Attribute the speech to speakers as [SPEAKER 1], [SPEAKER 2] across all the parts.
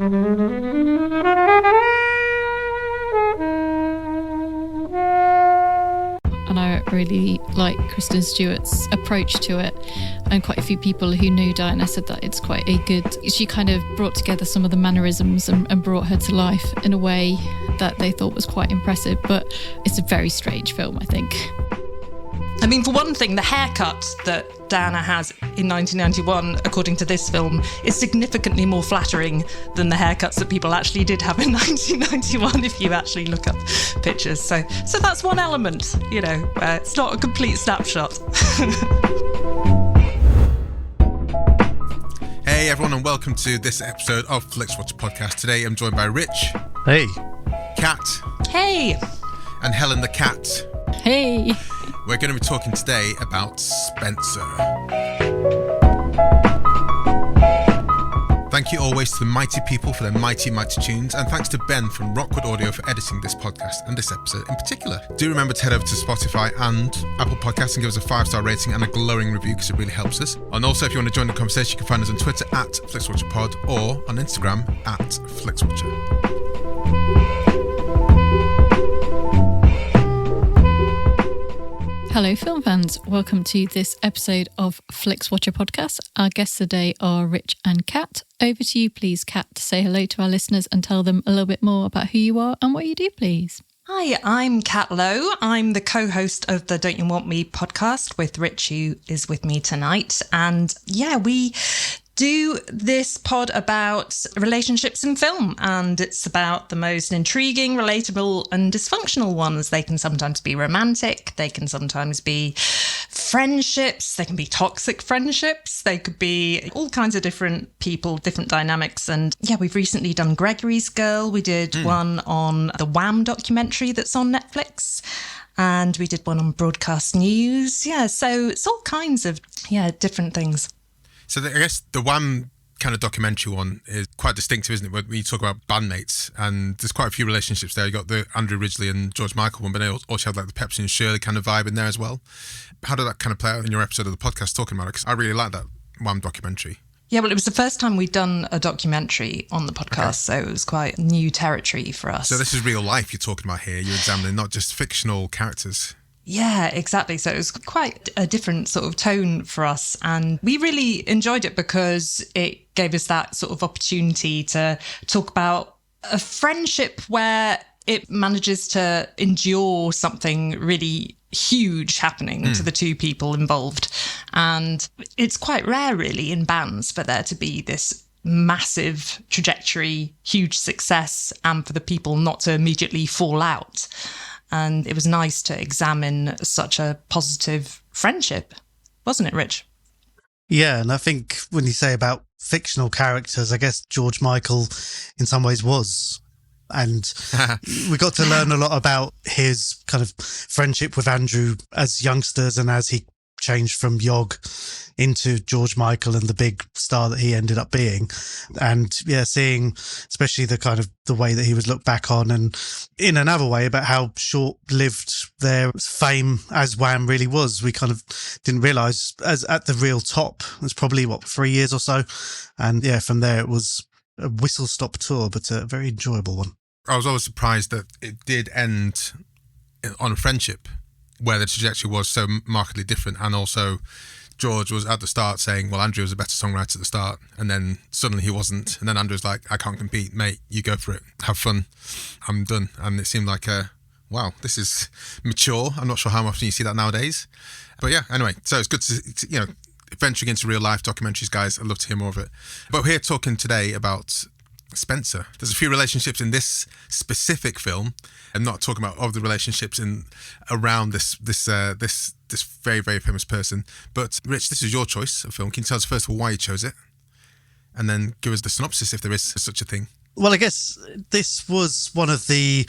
[SPEAKER 1] And I really like Kristen Stewart's approach to it, and quite a few people who knew Diana said that it's quite a good, she kind of brought together some of the mannerisms and brought her to life in a way that they thought was quite impressive. But it's a very strange film, I think.
[SPEAKER 2] I mean, for one thing, the haircut that Diana has in 1991, according to this film, is significantly more flattering than the haircuts that people actually did have in 1991, if you actually look up pictures. So that's one element, you know, it's not a complete snapshot.
[SPEAKER 3] Hey everyone, and welcome to this episode of Flixwatcher podcast. Today I'm joined by Rich.
[SPEAKER 4] Hey.
[SPEAKER 3] Kat.
[SPEAKER 2] Hey.
[SPEAKER 3] And Helen the Cat.
[SPEAKER 1] Hey.
[SPEAKER 3] We're going to be talking today about Spencer. Thank you always to the mighty people for their mighty, mighty tunes, and thanks to Ben from Rockwood Audio for editing this podcast and this episode in particular. Do remember to head over to Spotify and Apple Podcasts and give us a 5-star rating and a glowing review because it really helps us. And also, if you want to join the conversation, you can find us on Twitter at FlixWatcherPod or on Instagram at Flixwatcher.
[SPEAKER 1] Hello film fans, welcome to this episode of Flixwatcher podcast. Our guests today are Rich and Kat. Over to you please, Kat, to say hello to our listeners and tell them a little bit more about who you are and what you do, please.
[SPEAKER 2] Hi, I'm Kat Lowe. I'm the co-host of the Don't You Want Me podcast with Rich, who is with me tonight. And yeah, we do this pod about relationships in film, and it's about the most intriguing, relatable and dysfunctional ones. They can sometimes be romantic, they can sometimes be friendships, they can be toxic friendships, they could be all kinds of different people, different dynamics. And yeah, we've recently done Gregory's Girl. We did one on the Wham documentary that's on Netflix. And we did one on broadcast news. Yeah, so it's all kinds of, different things.
[SPEAKER 3] So I guess the Wham kind of documentary one is quite distinctive, isn't it? When you talk about bandmates, and there's quite a few relationships there. You got the Andrew Ridgeley and George Michael one, but they also have like the Pepsi and Shirley kind of vibe in there as well. How did that kind of play out in your episode of the podcast talking about it? Because I really like that Wham documentary.
[SPEAKER 2] Yeah, well, it was the first time we'd done a documentary on the podcast, so it was quite new territory for us.
[SPEAKER 3] So this is real life you're talking about here. You're examining not just fictional characters.
[SPEAKER 2] Yeah, exactly. So it was quite a different sort of tone for us. And we really enjoyed it because it gave us that sort of opportunity to talk about a friendship where it manages to endure something really huge happening to the two people involved. And it's quite rare, really, in bands for there to be this massive trajectory, huge success, and for the people not to immediately fall out. And it was nice to examine such a positive friendship, wasn't it, Rich?
[SPEAKER 4] Yeah, and I think when you say about fictional characters, I guess George Michael in some ways was. And we got to learn a lot about his kind of friendship with Andrew as youngsters and as he changed from Yog into George Michael and the big star that he ended up being. And yeah, seeing especially the kind of the way that he was looked back on, and in another way about how short-lived their fame as Wham really was. We kind of didn't realise as at the real top, it was probably 3 years or so. And yeah, from there it was a whistle-stop tour, but a very enjoyable one.
[SPEAKER 3] I was always surprised that it did end on a friendship where the trajectory was so markedly different. And also George was at the start saying, well, Andrew was a better songwriter at the start, and then suddenly he wasn't. And then Andrew was like, I can't compete, mate, you go for it, have fun, I'm done. And it seemed like, wow, this is mature. I'm not sure how often you see that nowadays. But yeah, anyway, so it's good to, venturing into real life documentaries, guys. I'd love to hear more of it. But we're here talking today about Spencer. There's a few relationships in this specific film. I'm not talking about all the relationships in around this very, very famous person. But Rich, this is your choice of film. Can you tell us first of all why you chose it, and then give us the synopsis if there is such a thing?
[SPEAKER 4] Well, I guess this was one of the,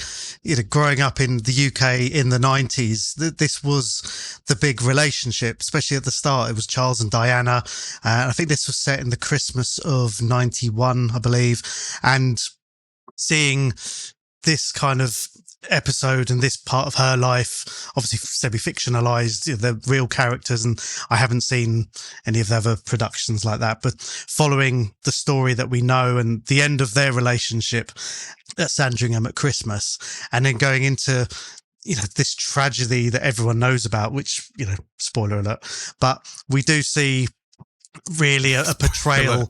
[SPEAKER 4] growing up in the UK in the 90s, this was the big relationship, especially at the start. It was Charles and Diana. I think this was set in the Christmas of 91, I believe. And seeing this kind of episode and this part of her life, obviously semi-fictionalized, they're real characters, and I haven't seen any of the other productions like that, but following the story that we know and the end of their relationship at Sandringham at Christmas, and then going into this tragedy that everyone knows about, which, spoiler alert, but we do see really a portrayal.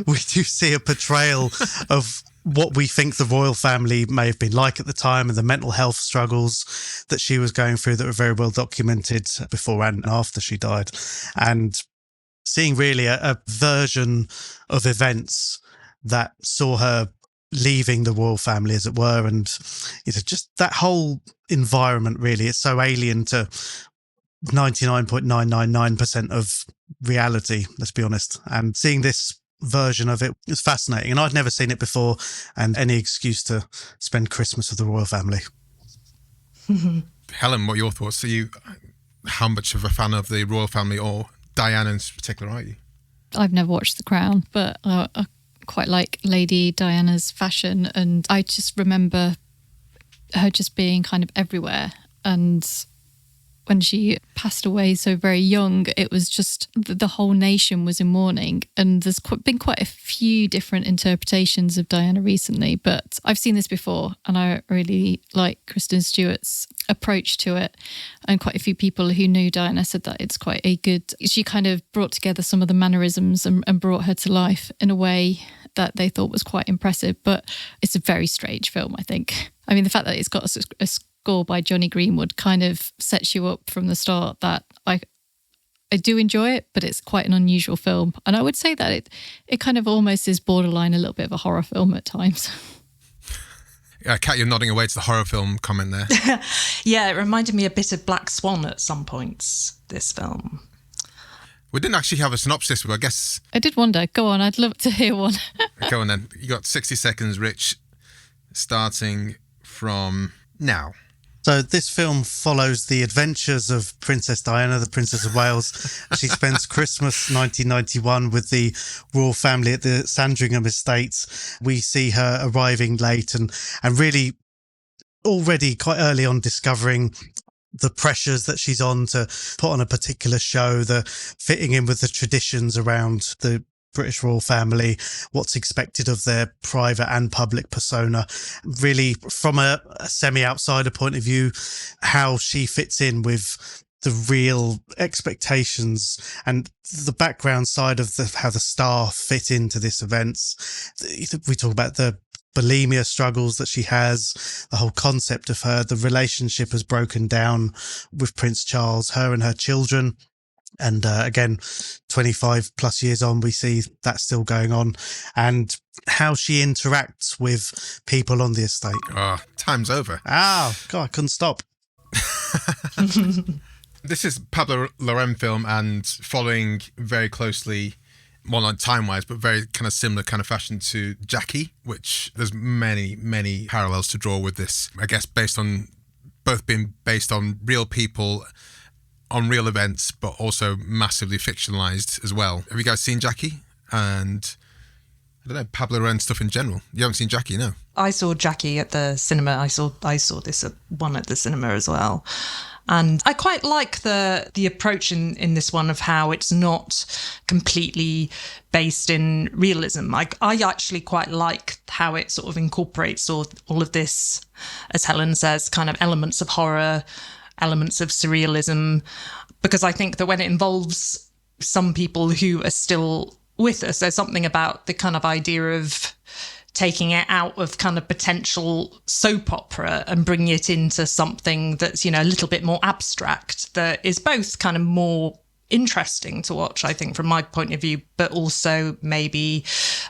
[SPEAKER 4] We do see a portrayal of what we think the royal family may have been like at the time, and the mental health struggles that she was going through that were very well documented before and after she died. And seeing really a version of events that saw her leaving the royal family, as it were, and just that whole environment really is so alien to 99.999% of reality, let's be honest. And seeing this version of it is fascinating, and I'd never seen it before, and any excuse to spend Christmas with the royal family.
[SPEAKER 3] Helen, what are your thoughts? How much of a fan of the royal family, or Diana in particular, are you?
[SPEAKER 1] I've never watched The Crown, but I quite like Lady Diana's fashion, and I just remember her just being kind of everywhere. And when she passed away so very young, it was just the whole nation was in mourning. And there's been quite a few different interpretations of Diana recently, but I've seen this before, and I really like Kristen Stewart's approach to it. And quite a few people who knew Diana said that it's quite a good... She kind of brought together some of the mannerisms and brought her to life in a way that they thought was quite impressive. But it's a very strange film, I think. I mean, the fact that it's got a score by Johnny Greenwood kind of sets you up from the start that I do enjoy it, but it's quite an unusual film. And I would say that it kind of almost is borderline a little bit of a horror film at times.
[SPEAKER 3] Kat, you're nodding away to the horror film comment there.
[SPEAKER 2] Yeah, it reminded me a bit of Black Swan at some points, this film.
[SPEAKER 3] We didn't actually have a synopsis, but I guess...
[SPEAKER 1] I did wonder. Go on, I'd love to hear one.
[SPEAKER 3] Go on then. You got 60 seconds, Rich, starting from now.
[SPEAKER 4] So this film follows the adventures of Princess Diana, the Princess of Wales. She spends Christmas 1991 with the royal family at the Sandringham estates. We see her arriving late and really already quite early on discovering the pressures that she's on to put on a particular show, the fitting in with the traditions around the British royal family, what's expected of their private and public persona. Really, from a semi-outsider point of view, how she fits in with the real expectations and the background side of how the staff fit into this events. We talk about the bulimia struggles that she has, the whole concept of her, the relationship has broken down with Prince Charles, her and her children. And again, 25 plus years on, we see that still going on, and how she interacts with people on the estate.
[SPEAKER 3] Oh, time's over.
[SPEAKER 4] Ah, God, I couldn't stop.
[SPEAKER 3] This is Pablo Larraín film, and following very closely, well, not time-wise, but very kind of similar kind of fashion to Jackie, which there's many, many parallels to draw with this. I guess both being based on real people, on real events, but also massively fictionalized as well. Have you guys seen Jackie? And I don't know, Pablo Larraín stuff in general. You haven't seen Jackie, no?
[SPEAKER 2] I saw Jackie at the cinema. I saw this one at the cinema as well. And I quite like the approach in this one of how it's not completely based in realism. I actually quite like how it sort of incorporates all of this, as Helen says, kind of elements of horror, elements of surrealism, because I think that when it involves some people who are still with us, there's something about the kind of idea of taking it out of kind of potential soap opera and bringing it into something that's, a little bit more abstract, that is both kind of more interesting to watch, I think, from my point of view, but also maybe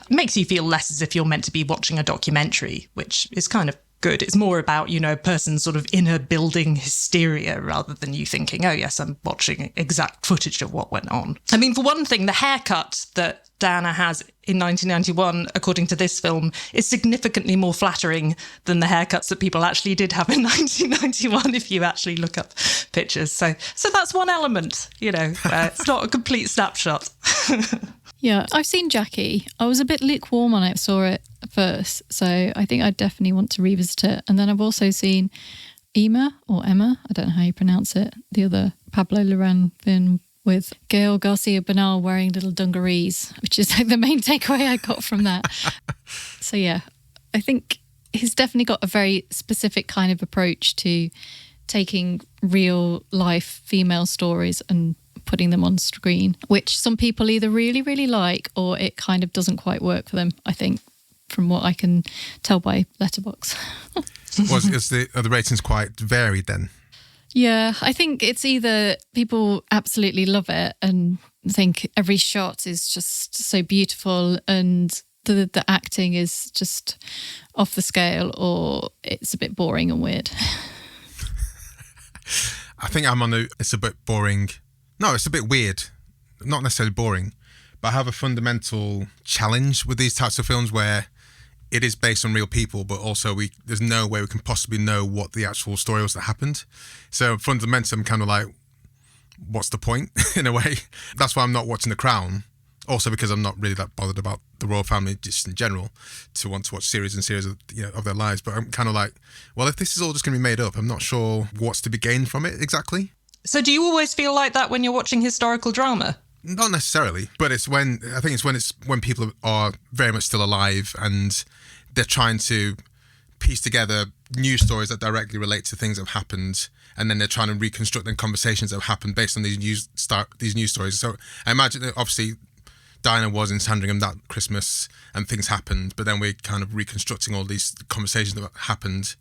[SPEAKER 2] makes you feel less as if you're meant to be watching a documentary, which is kind of good. It's more about, a person's sort of inner building hysteria rather than you thinking, oh yes, I'm watching exact footage of what went on. I mean, for one thing, the haircut that Diana has in 1991, according to this film, is significantly more flattering than the haircuts that people actually did have in 1991 if you actually look up pictures. So that's one element, it's not a complete snapshot.
[SPEAKER 1] Yeah, I've seen Jackie. I was a bit lukewarm on it, saw it first. So I think I definitely want to revisit it. And then I've also seen Emma, I don't know how you pronounce it, the other Pablo Larraín film with Gael Garcia Bernal wearing little dungarees, which is like the main takeaway I got from that. So yeah, I think he's definitely got a very specific kind of approach to taking real life female stories and putting them on screen, which some people either really, really like or it kind of doesn't quite work for them, I think, from what I can tell by Letterboxd.
[SPEAKER 3] Are the ratings quite varied then?
[SPEAKER 1] Yeah, I think it's either people absolutely love it and think every shot is just so beautiful and the acting is just off the scale, or it's a bit boring and weird.
[SPEAKER 3] I think it's a bit boring. No, it's a bit weird. Not necessarily boring, but I have a fundamental challenge with these types of films where it is based on real people, but also there's no way we can possibly know what the actual story was that happened. So fundamentally, I'm kind of like, what's the point in a way? That's why I'm not watching The Crown. Also because I'm not really that bothered about the royal family just in general to want to watch series and series of their lives. But I'm kind of like, well, if this is all just going to be made up, I'm not sure what's to be gained from it exactly.
[SPEAKER 2] So do you always feel like that when you're watching historical drama?
[SPEAKER 3] Not necessarily, but it's when people are very much still alive and they're trying to piece together news stories that directly relate to things that have happened, and then they're trying to reconstruct the conversations that have happened based on these news stories. So I imagine that obviously Diana was in Sandringham that Christmas and things happened, but then we're kind of reconstructing all these conversations that happened,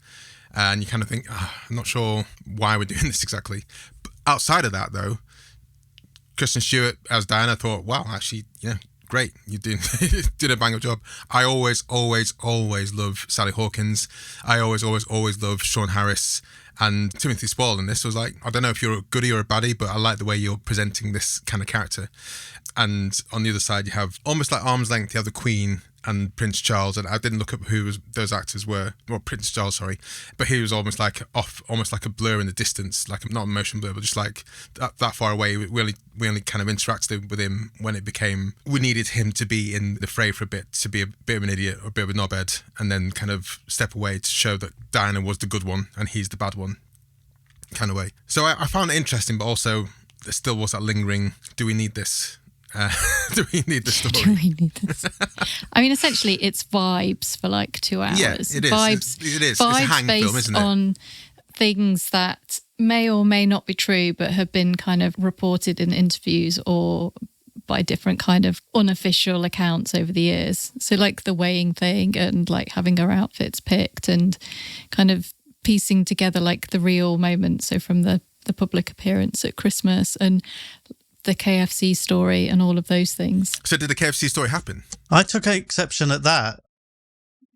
[SPEAKER 3] and you kind of think, I'm not sure why we're doing this exactly. But outside of that, though, Kristen Stewart as Diana, thought, wow, actually, great, you did a bang up job. I always love Sally Hawkins. I always love Sean Harris. And Timothy Spall in this was like, I don't know if you're a goodie or a baddie, but I like the way you're presenting this kind of character. And on the other side, you have almost like arm's length, you have the Queen and Prince Charles. And I didn't look up who those actors were. Well, Prince Charles, sorry. But he was almost like a blur in the distance, like not a motion blur, but just like that far away. We only kind of interacted with him when it became, we needed him to be in the fray for a bit, to be a bit of an idiot or a bit of a knobhead, and then kind of step away to show that Diana was the good one and he's the bad one kind of way. So I found it interesting, but also there still was that lingering, do we need this? Do we need the story?
[SPEAKER 1] Do we need this? I mean, essentially, it's vibes for like 2 hours.
[SPEAKER 3] Yeah, it is.
[SPEAKER 1] Vibes,
[SPEAKER 3] it is.
[SPEAKER 1] Vibes
[SPEAKER 3] it's a hang
[SPEAKER 1] based
[SPEAKER 3] film, isn't it?
[SPEAKER 1] on things that may or may not be true, but have been kind of reported in interviews or by different kind of unofficial accounts over the years. So like the weighing thing and like having our outfits picked and kind of piecing together like the real moments. So from the public appearance at Christmas and the KFC story and all of those things.
[SPEAKER 3] So did the KFC story happen?
[SPEAKER 4] I took exception at that.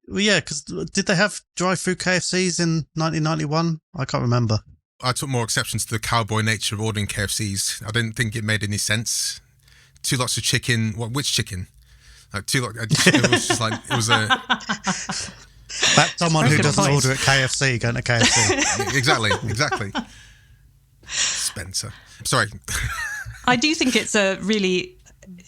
[SPEAKER 4] Well, yeah, because did they have drive-through KFCs in 1991? I can't remember.
[SPEAKER 3] I took more exception to the cowboy nature of ordering KFCs. I didn't think it made any sense. 2 lots of chicken. Which chicken? Like 2 lots. It was just like, it was a...
[SPEAKER 4] That's someone who doesn't order at KFC going to KFC.
[SPEAKER 3] Exactly. Spencer. Sorry.
[SPEAKER 2] I do think it's a really,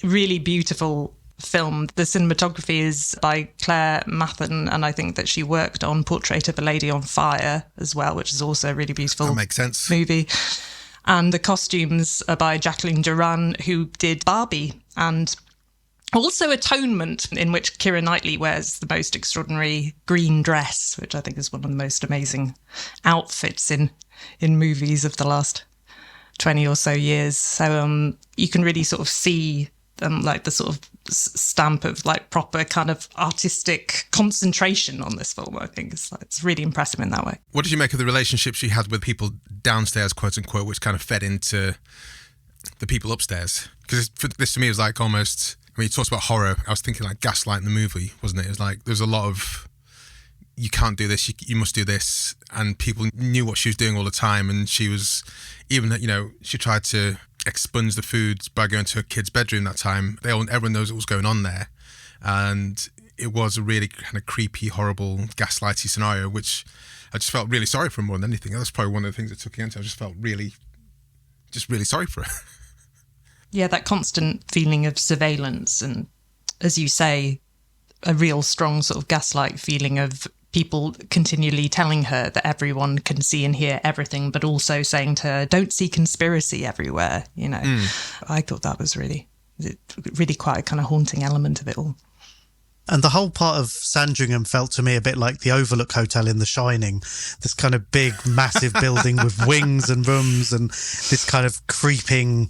[SPEAKER 2] really beautiful film. The cinematography is by Claire Mathen, and I think that she worked on Portrait of a Lady on Fire as well, which is also a really beautiful
[SPEAKER 3] that makes sense.
[SPEAKER 2] movie. And the costumes are by Jacqueline Duran, who did Barbie, and also Atonement, in which Keira Knightley wears the most extraordinary green dress, which I think is one of the most amazing outfits in movies of the last 20 or so years. So you can really sort of see like the sort of stamp of like proper kind of artistic concentration on this film. I think it's really impressive in that way.
[SPEAKER 3] What did you make of the relationship she had with people downstairs, quote unquote, which kind of fed into the people upstairs? Because this to me was like almost, I mean, he talks about horror. I was thinking like Gaslight in the movie, wasn't it? It was like there's a lot of, you can't do this, you must do this. And people knew what she was doing all the time. And she was, even, she tried to expunge the food by going to a kid's bedroom that time. Everyone knows what was going on there. And it was a really kind of creepy, horrible, gaslighty scenario, which I just felt really sorry for her more than anything. That's probably one of the things that took against her. I just felt really sorry for her.
[SPEAKER 2] Yeah, that constant feeling of surveillance and, as you say, a real strong sort of gaslight feeling of people continually telling her that everyone can see and hear everything, but also saying to her, don't see conspiracy everywhere, you know. I thought that was really quite a kind of haunting element of it all.
[SPEAKER 4] And the whole part of Sandringham felt to me a bit like the Overlook Hotel in The Shining. This kind of big, massive building with wings and rooms and this kind of creeping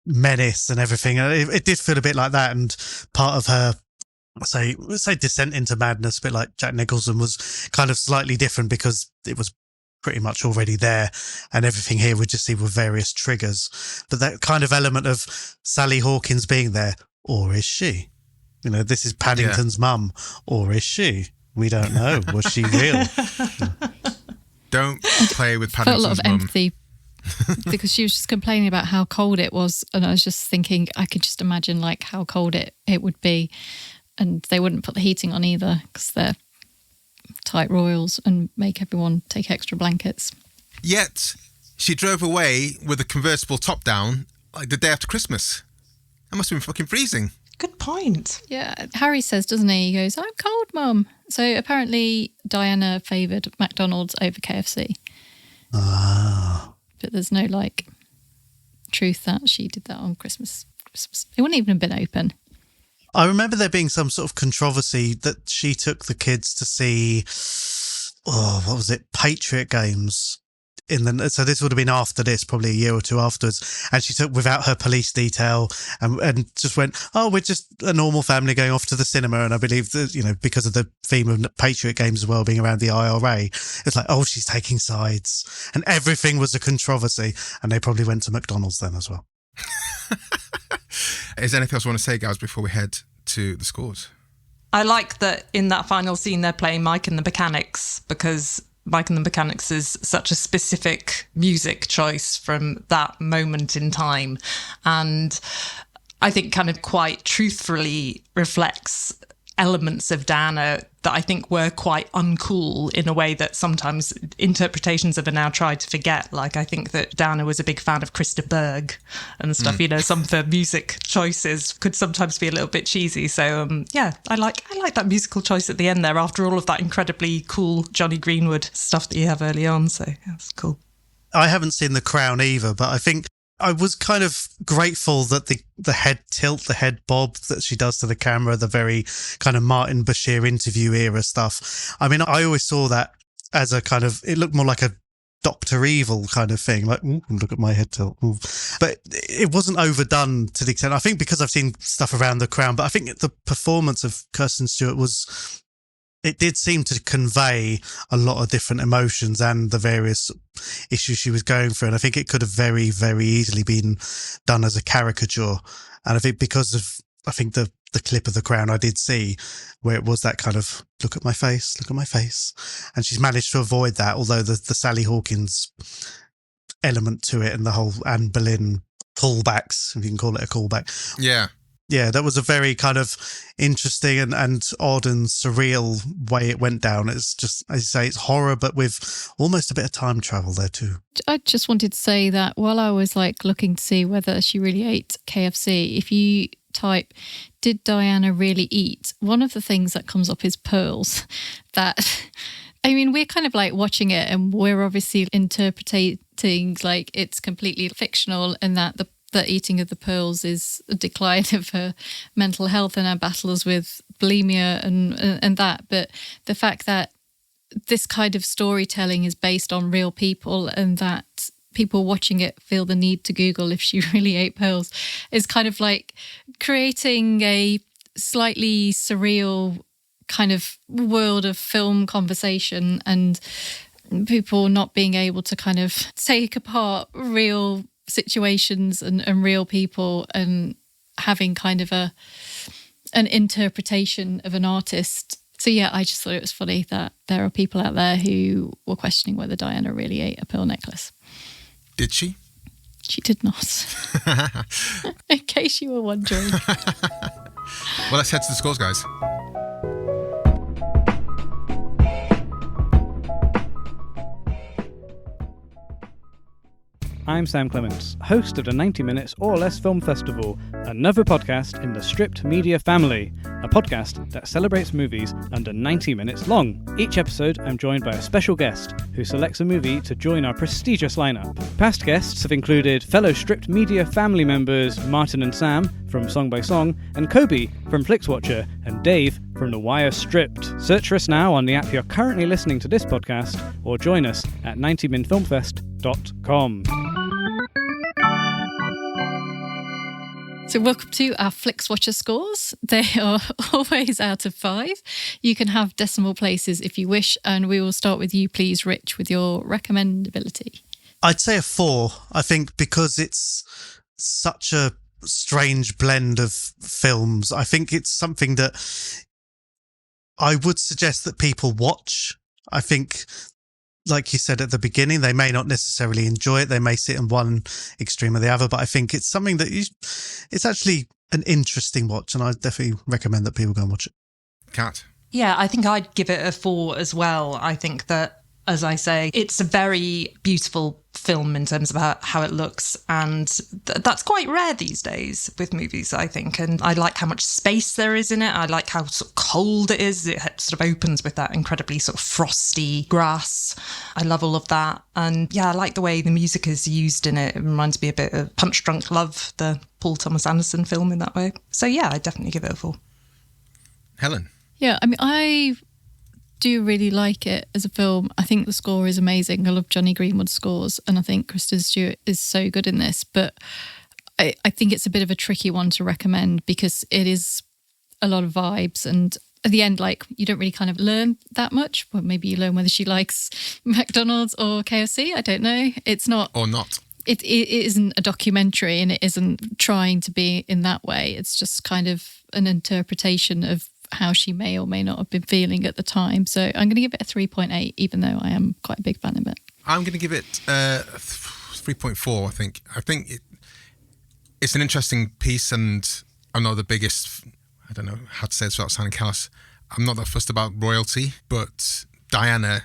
[SPEAKER 4] menace and everything. It did feel a bit like that. And part of her, say descent into madness, a bit like Jack Nicholson, was kind of slightly different because it was pretty much already there, and everything here we just see with various triggers. But that kind of element of Sally Hawkins being there, or is she? You know, this is Paddington's mum, or is she? We don't know. Was she real?
[SPEAKER 3] Don't play with
[SPEAKER 1] Paddington's mum. I felt a lot of
[SPEAKER 3] mum.
[SPEAKER 1] empathy because she was just complaining about how cold it was, and I was just thinking I could just imagine like how cold it would be, and they wouldn't put the heating on either because they're tight royals and make everyone take extra blankets.
[SPEAKER 3] Yet she drove away with a convertible top down like the day after Christmas. That must have been fucking freezing.
[SPEAKER 2] Good point.
[SPEAKER 1] Yeah, Harry says, doesn't he? He goes, I'm cold, Mum. So apparently Diana favoured McDonald's over KFC.
[SPEAKER 4] Ah.
[SPEAKER 1] But there's no, like, truth that she did that on Christmas. It wouldn't even have been open.
[SPEAKER 4] I remember there being some sort of controversy that she took the kids to see, what was it, Patriot Games. So this would have been after this, probably a year or two afterwards, and she took without her police detail and just went, we're just a normal family going off to the cinema. And I believe that, you know, because of the theme of Patriot Games as well being around the IRA, it's like, she's taking sides, and everything was a controversy, and they probably went to McDonald's then as well.
[SPEAKER 3] Is there anything else you want to say, guys, before we head to the scores?
[SPEAKER 2] I like that in that final scene they're playing Mike and the Mechanics, because Mike and the Mechanics is such a specific music choice from that moment in time. And I think kind of quite truthfully reflects elements of Diana that I think were quite uncool in a way that sometimes interpretations of her now try to forget. Like, I think that Diana was a big fan of Krista Berg and stuff. You know, some of her music choices could sometimes be a little bit cheesy. So, I like that musical choice at the end there after all of that incredibly cool Johnny Greenwood stuff that you have early on. So, yeah, it's cool.
[SPEAKER 4] I haven't seen The Crown either, but I think I was kind of grateful that the head tilt, the head bob that she does to the camera, the very kind of Martin Bashir interview era stuff. I mean, I always saw that as a kind of, it looked more like a Dr. Evil kind of thing, like, look at my head tilt. Ooh. But it wasn't overdone to the extent, I think, because I've seen stuff around The Crown, but I think the performance of Kristen Stewart it did seem to convey a lot of different emotions and the various issues she was going through. And I think it could have very, very easily been done as a caricature. And I think because of, the clip of The Crown I did see, where it was that kind of, look at my face. And she's managed to avoid that, although the Sally Hawkins element to it and the whole Anne Boleyn callbacks, if you can call it a callback.
[SPEAKER 3] Yeah.
[SPEAKER 4] Yeah, that was a very kind of interesting and odd and surreal way it went down. It's just, as you say, it's horror, but with almost a bit of time travel there too.
[SPEAKER 1] I just wanted to say that while I was like looking to see whether she really ate KFC, if you type, did Diana really eat? One of the things that comes up is pearls. That, I mean, we're kind of like watching it and we're obviously interpreting like it's completely fictional and that the eating of the pearls is a decline of her mental health and her battles with bulimia and that. But the fact that this kind of storytelling is based on real people and that people watching it feel the need to Google if she really ate pearls is kind of like creating a slightly surreal kind of world of film conversation and people not being able to kind of take apart real situations and real people and having kind of an interpretation of an artist. So yeah, I just thought it was funny that there are people out there who were questioning whether Diana really ate a pearl necklace.
[SPEAKER 3] Did she?
[SPEAKER 1] She did not. In case you were wondering.
[SPEAKER 3] Well, let's head to the scores, guys.
[SPEAKER 5] I'm Sam Clements, host of the 90 Minutes or Less Film Festival, another podcast in the Stripped Media family, a podcast that celebrates movies under 90 minutes long. Each episode, I'm joined by a special guest who selects a movie to join our prestigious lineup. Past guests have included fellow Stripped Media family members Martin and Sam from Song by Song, and Kobe from Flixwatcher, and Dave from The Wire Stripped. Search for us now on the app you're currently listening to this podcast, or join us at 90minfilmfest.com.
[SPEAKER 1] So welcome to our Flixwatcher scores. They are always out of 5. You can have decimal places if you wish, and we will start with you, please, Rich, with your recommendability.
[SPEAKER 4] I'd say a 4, I think, because it's such a strange blend of films. I think it's something that I would suggest that people watch. I think, like you said at the beginning, they may not necessarily enjoy it. They may sit in one extreme or the other, but I think it's something that it's actually an interesting watch, and I definitely recommend that people go and watch it.
[SPEAKER 3] Kat?
[SPEAKER 2] Yeah, I think I'd give it a 4 as well. I think that, as I say, it's a very beautiful film in terms of how it looks, and that's quite rare these days with movies, I think. And I like how much space there is in it. I like how sort of cold it is. It sort of opens with that incredibly sort of frosty grass. I love all of that. And yeah, I like the way the music is used in it. It reminds me a bit of Punch Drunk Love, the Paul Thomas Anderson film, in that way. So yeah, I'd definitely give it a 4.
[SPEAKER 3] Helen?
[SPEAKER 1] Yeah, I mean, I do really like it as a film. I think the score is amazing. I love Johnny Greenwood's scores, and I think Kristen Stewart is so good in this, but I think it's a bit of a tricky one to recommend because it is a lot of vibes, and at the end, like, you don't really kind of learn that much. Well, maybe you learn whether she likes McDonald's or KFC. I don't know. It's not.
[SPEAKER 3] Or not.
[SPEAKER 1] It isn't a documentary, and it isn't trying to be in that way. It's just kind of an interpretation of how she may or may not have been feeling at the time. So I'm going to give it a 3.8, even though I am quite a big fan of it.
[SPEAKER 3] I'm going to give it 3.4, I think. I think it's an interesting piece, and I'm not the biggest, I don't know how to say this without sounding callous, I'm not that fussed about royalty, but Diana,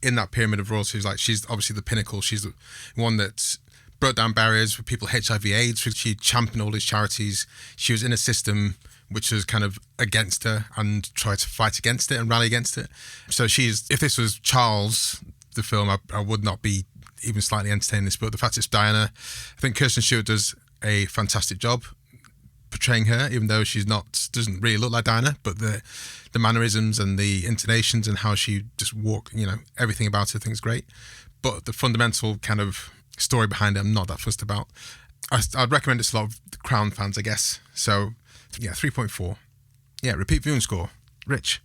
[SPEAKER 3] in that pyramid of royalty, she's obviously the pinnacle. She's the one that broke down barriers for people HIV/AIDS. She championed all these charities. She was in a system which was kind of against her and tried to fight against it and rally against it. So if this was Charles, the film, I would not be even slightly entertaining this, but the fact it's Diana, I think Kristen Stewart does a fantastic job portraying her, even though doesn't really look like Diana, but the mannerisms and the intonations and how she just everything about her I think is great. But the fundamental kind of story behind it, I'm not that fussed about. I'd recommend it to a lot of the Crown fans, I guess. So yeah, 3.4. Yeah, repeat viewing score. Rich?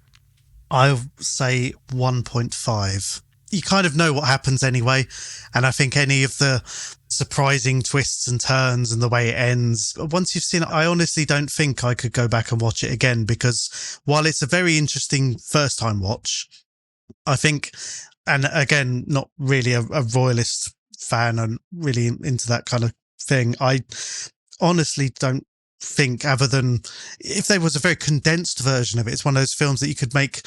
[SPEAKER 4] I'll say 1.5. You kind of know what happens anyway, and I think any of the surprising twists and turns and the way it ends, once you've seen it, I honestly don't think I could go back and watch it again, because while it's a very interesting first time watch, I think, and again, not really a royalist fan and really into that kind of thing, I honestly don't think, other than if there was a very condensed version of it, it's one of those films that you could make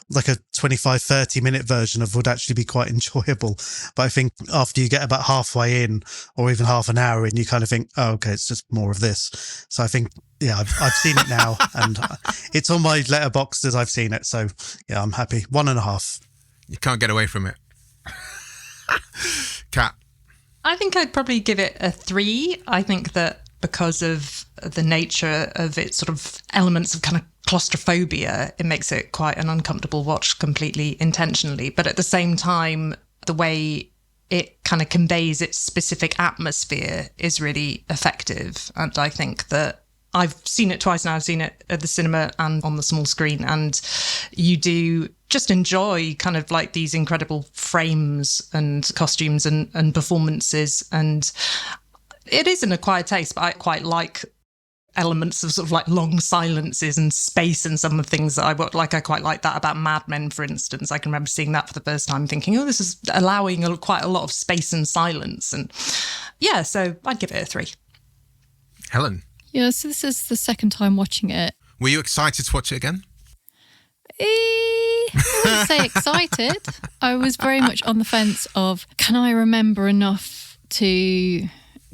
[SPEAKER 4] like a 25-30 minute version of, would actually be quite enjoyable. But I think after you get about halfway in, or even half an hour in, you kind of think, oh, okay, it's just more of this. So I think, yeah, I've seen it now, and it's on my letterboxd as I've seen it. So yeah, I'm happy. 1.5.
[SPEAKER 3] You can't get away from it. Kat?
[SPEAKER 2] I think I'd probably give it a 3. I think that because of the nature of its sort of elements of kind of claustrophobia, it makes it quite an uncomfortable watch completely intentionally. But at the same time, the way it kind of conveys its specific atmosphere is really effective. And I think that I've seen it twice now. I've seen it at the cinema and on the small screen. And you do just enjoy kind of like these incredible frames and costumes and performances. And it is an acquired taste, but I quite like elements of sort of like long silences and space and some of the things that I like. I quite like that about Mad Men, for instance. I can remember seeing that for the first time thinking, oh, this is allowing quite a lot of space and silence. And yeah, so I'd give it a 3.
[SPEAKER 3] Helen?
[SPEAKER 1] Yeah, so this is the second time watching it.
[SPEAKER 3] Were you excited to watch it again?
[SPEAKER 1] I wouldn't say excited. I was very much on the fence of, can I remember enough to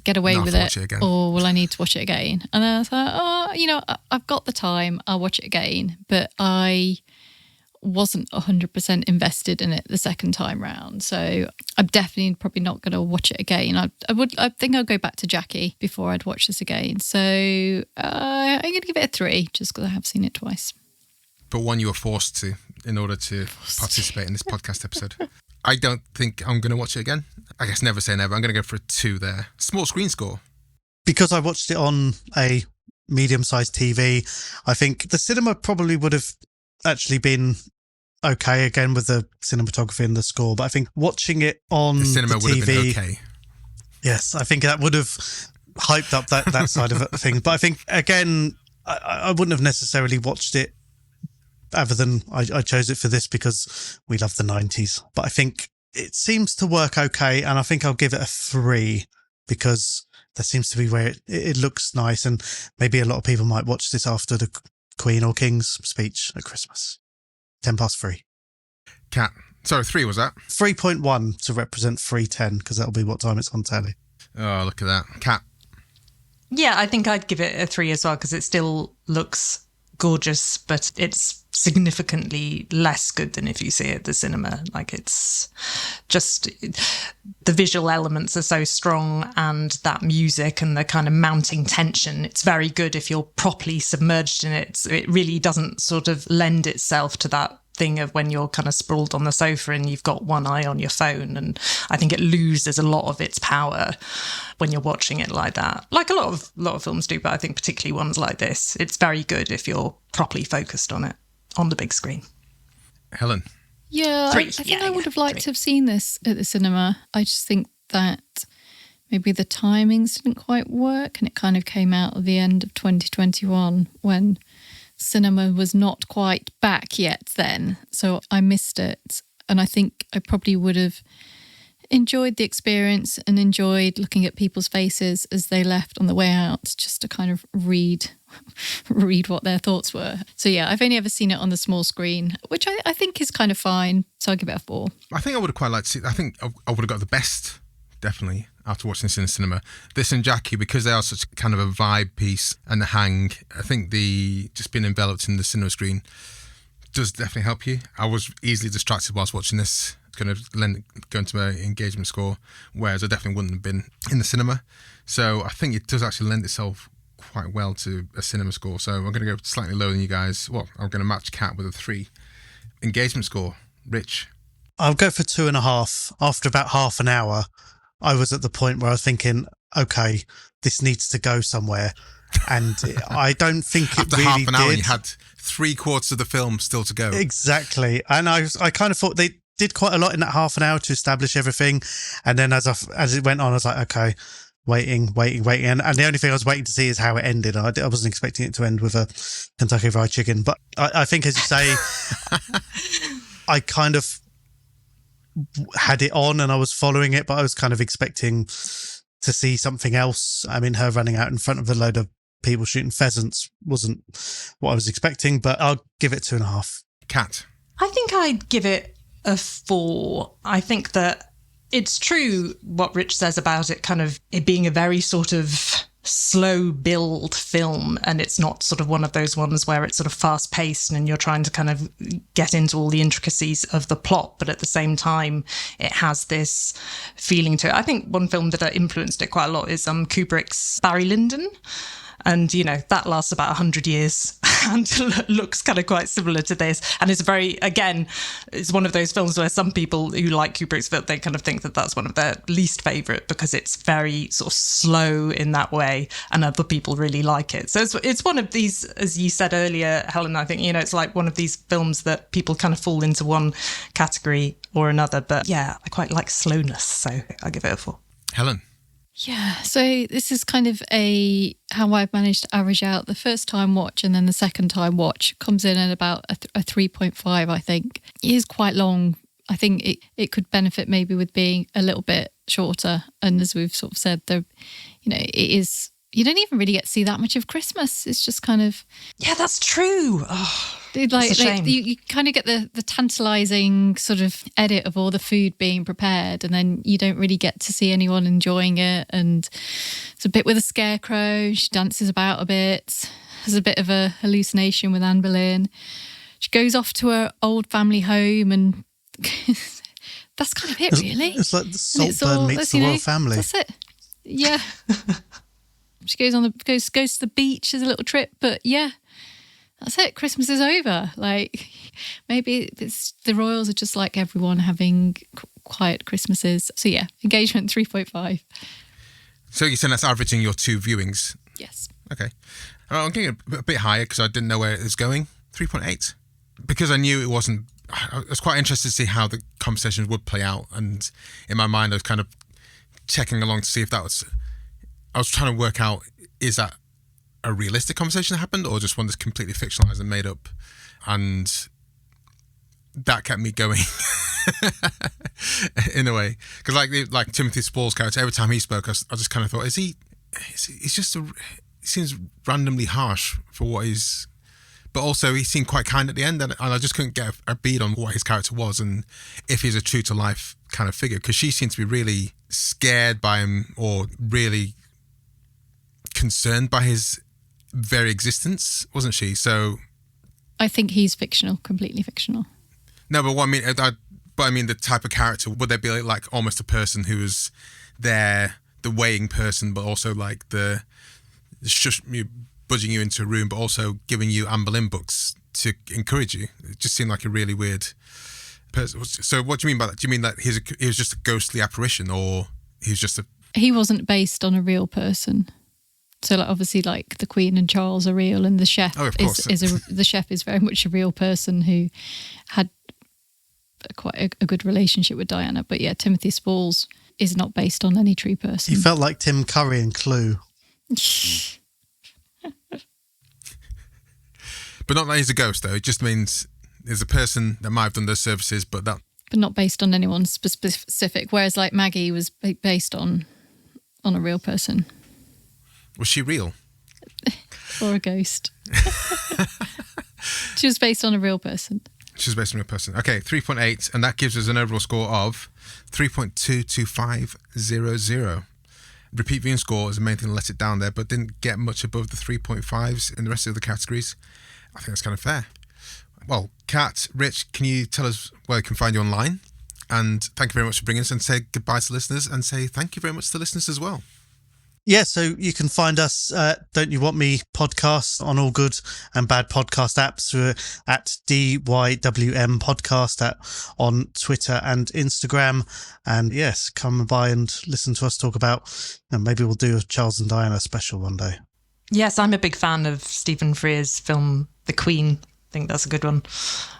[SPEAKER 1] get away
[SPEAKER 3] Not
[SPEAKER 1] with
[SPEAKER 3] to
[SPEAKER 1] it,
[SPEAKER 3] watch it again.
[SPEAKER 1] or will I need to watch it again? And then I thought, I've got the time, I'll watch it again. But I wasn't 100% invested in it the second time round. So I'm definitely probably not going to watch it again. I think I'll go back to Jackie before I'd watch this again. So I'm going to give it a 3 just because I have seen it twice.
[SPEAKER 3] But one you were forced to in order to participate in this podcast episode. I don't think I'm going to watch it again. I guess never say never. I'm going to go for a 2 there. Small screen score.
[SPEAKER 4] Because I watched it on a medium-sized TV, I think the cinema probably would have actually been okay again with the cinematography and the score. But I think watching it on
[SPEAKER 3] The cinema
[SPEAKER 4] the
[SPEAKER 3] would
[SPEAKER 4] TV,
[SPEAKER 3] have been okay.
[SPEAKER 4] yes, I think that would have hyped up that side of things. But I think, again, I wouldn't have necessarily watched it other than I chose it for this because we love the 90s. But I think it seems to work okay, and I think I'll give it a 3 because there seems to be where it looks nice, and maybe a lot of people might watch this after the Queen or King's speech at Christmas. 3:10.
[SPEAKER 3] Cat. Sorry, 3 was that?
[SPEAKER 4] 3.1 to represent 3:10 because that'll be what time it's on telly.
[SPEAKER 3] Oh, look at that. Cat.
[SPEAKER 2] Yeah, I think I'd give it a 3 as well because it still looks gorgeous, but it's significantly less good than if you see it at the cinema. Like, it's just the visual elements are so strong, and that music and the kind of mounting tension, it's very good if you're properly submerged in it. So it really doesn't sort of lend itself to that thing of when you're kind of sprawled on the sofa and you've got one eye on your phone. And I think it loses a lot of its power when you're watching it like that. Like a lot of films do, but I think particularly ones like this, it's very good if you're properly focused on it on the big screen.
[SPEAKER 3] Helen.
[SPEAKER 1] Yeah,
[SPEAKER 2] 3.
[SPEAKER 1] I think I would have liked to have seen this at the cinema. I just think that maybe the timings didn't quite work, and it kind of came out at the end of 2021 when cinema was not quite back yet then. So I missed it. And I think I probably would have enjoyed the experience and enjoyed looking at people's faces as they left on the way out, just to kind of read what their thoughts were. So yeah, I've only ever seen it on the small screen, which I think is kind of fine. So I'll give it a 4.
[SPEAKER 3] I think I would have quite liked to see. I think I would have got the best, definitely, after watching this in the cinema. This and Jackie, because they are such kind of a vibe piece and the hang, I think the just being enveloped in the cinema screen does definitely help you. I was easily distracted whilst watching this. It's going to go into my engagement score, whereas I definitely wouldn't have been in the cinema. So I think it does actually lend itself quite well to a cinema score. So I'm going to go slightly lower than you guys. Well, I'm going to match Cat with a 3. Engagement score, Rich.
[SPEAKER 4] I'll go for 2.5. After about half an hour, I was at the point where I was thinking, okay, this needs to go somewhere. And I don't think it
[SPEAKER 3] After
[SPEAKER 4] really
[SPEAKER 3] half an hour,
[SPEAKER 4] did.
[SPEAKER 3] you had 3/4 of the film still to go.
[SPEAKER 4] Exactly. And I kind of thought they did quite a lot in that half an hour to establish everything. And then as it went on, I was like, okay, waiting. And the only thing I was waiting to see is how it ended. I wasn't expecting it to end with a Kentucky Fried Chicken. But I think, as you say, I kind of had it on and I was following it, but I was kind of expecting to see something else. I mean, her running out in front of a load of people shooting pheasants wasn't what I was expecting, but I'll give it 2.5.
[SPEAKER 3] Cat.
[SPEAKER 2] I think I'd give it a 4. I think that it's true what Rich says about it kind of it being a very sort of slow build film, and it's not sort of one of those ones where it's sort of fast paced and you're trying to kind of get into all the intricacies of the plot, but at the same time it has this feeling to it. I think one film that influenced it quite a lot is Kubrick's Barry Lyndon. And, you know, that lasts about 100 years and looks kind of quite similar to this. And it's it's one of those films where some people who like Kubrick's film, they kind of think that that's one of their least favourite because it's very sort of slow in that way, and other people really like it. So it's one of these, as you said earlier, Helen, I think, you know, it's like one of these films that people kind of fall into one category or another. But yeah, I quite like slowness, so I give it a 4.
[SPEAKER 3] Helen.
[SPEAKER 1] Yeah, so this is kind of how I've managed to average out the first time watch, and then the second time watch comes in at about a 3.5, I think. It is quite long. I think it could benefit maybe with being a little bit shorter. And as we've sort of said, it is you don't even really get to see that much of Christmas. It's just kind of...
[SPEAKER 2] Yeah, that's true. Oh,
[SPEAKER 1] Like,
[SPEAKER 2] it's a shame.
[SPEAKER 1] you kind of get the tantalising sort of edit of all the food being prepared, and then you don't really get to see anyone enjoying it. And it's a bit with a scarecrow. She dances about a bit. Has a bit of a hallucination with Anne Boleyn. She goes off to her old family home, and that's kind of it, really.
[SPEAKER 4] It's like the Saltburn meets the royal family.
[SPEAKER 1] That's it. Yeah. She goes to the beach as a little trip, but yeah. That's it. Christmas is over. Like, maybe the royals are just like everyone, having quiet Christmases. So yeah, engagement 3.5.
[SPEAKER 3] So you're saying that's averaging your 2 viewings?
[SPEAKER 1] Yes.
[SPEAKER 3] Okay. I'm getting a bit higher because I didn't know where it was going. 3.8. Because I knew it wasn't... I was quite interested to see how the conversations would play out. And in my mind, I was kind of checking along to see if that was... I was trying to work out, is that a realistic conversation that happened, or just one that's completely fictionalized and made up? And that kept me going in a way, because like Timothy Spall's character, every time he spoke, I just kind of thought, he's just he seems randomly harsh for what he's, but also he seemed quite kind at the end, and I just couldn't get a bead on what his character was and if he's a true to life kind of figure, because she seemed to be really scared by him, or really concerned by his very existence, wasn't she? So
[SPEAKER 1] I think he's fictional, completely fictional.
[SPEAKER 3] No, but what I mean, the type of character, would there be like almost a person who was there, the weighing person, but also like the budging you into a room, but also giving you Anne Boleyn books to encourage you? It just seemed like a really weird person. So what do you mean by that? Do you mean that he was just a ghostly apparition, or he was just a... He
[SPEAKER 1] wasn't based on a real person. So, like, obviously, like, the Queen and Charles are real, and the chef the chef is very much a real person who had quite a good relationship with Diana. But yeah, Timothy Spall's is not based on any true person.
[SPEAKER 4] He felt like Tim Curry in Clue.
[SPEAKER 3] But not that he's a ghost, though. It just means there's a person that might have done those services, but
[SPEAKER 1] not based on anyone specific. Whereas, like, Maggie was based on a real person.
[SPEAKER 3] Was she real?
[SPEAKER 1] Or a ghost? She was based on a real person.
[SPEAKER 3] She was based on a real person. Okay, 3.8, and that gives us an overall score of 3.22500. Repeat viewing score is the main thing that let it down there, but didn't get much above the 3.5s in the rest of the categories. I think that's kind of fair. Well, Kat, Rich, can you tell us where we can find you online? And thank you very much for bringing us, and say goodbye to listeners, and say thank you very much to listeners as well.
[SPEAKER 4] Yeah, so you can find us Don't You Want Me podcast on all good and bad podcast apps. We're at DYWM podcast on Twitter and Instagram. And yes, come by and listen to us talk about, maybe we'll do a Charles and Diana special one day.
[SPEAKER 2] Yes, I'm a big fan of Stephen Frears' film The Queen. I think that's a good one.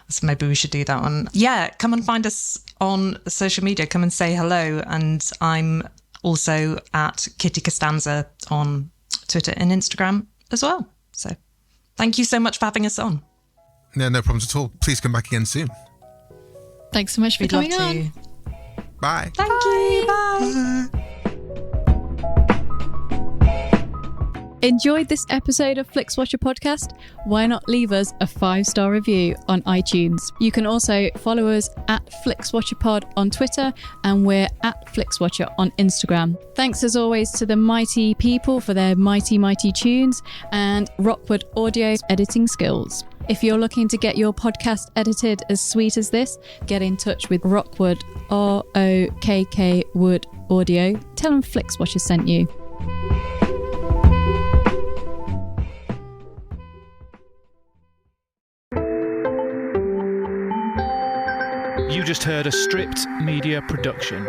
[SPEAKER 2] So maybe we should do that one. Yeah, come and find us on social media. Come and say hello. And I'm also at Kitty Costanza on Twitter and Instagram as well. So thank you so much for having us on.
[SPEAKER 3] No problems at all. Please come back again soon.
[SPEAKER 1] Thanks so much for coming on.
[SPEAKER 3] Bye.
[SPEAKER 2] Thank you. Bye.
[SPEAKER 1] Enjoyed this episode of Flixwatcher podcast? Why not leave us a 5-star review on iTunes? You can also follow us at FlixWatcherPod on Twitter, and we're at FlixWatcher on Instagram. Thanks as always to the mighty people for their mighty tunes, and Rockwood Audio's editing skills. If you're looking to get your podcast edited as sweet as this, get in touch with Rockwood, ROKK Wood Audio. Tell them Flixwatcher sent you.
[SPEAKER 5] You just heard a Stripped Media production.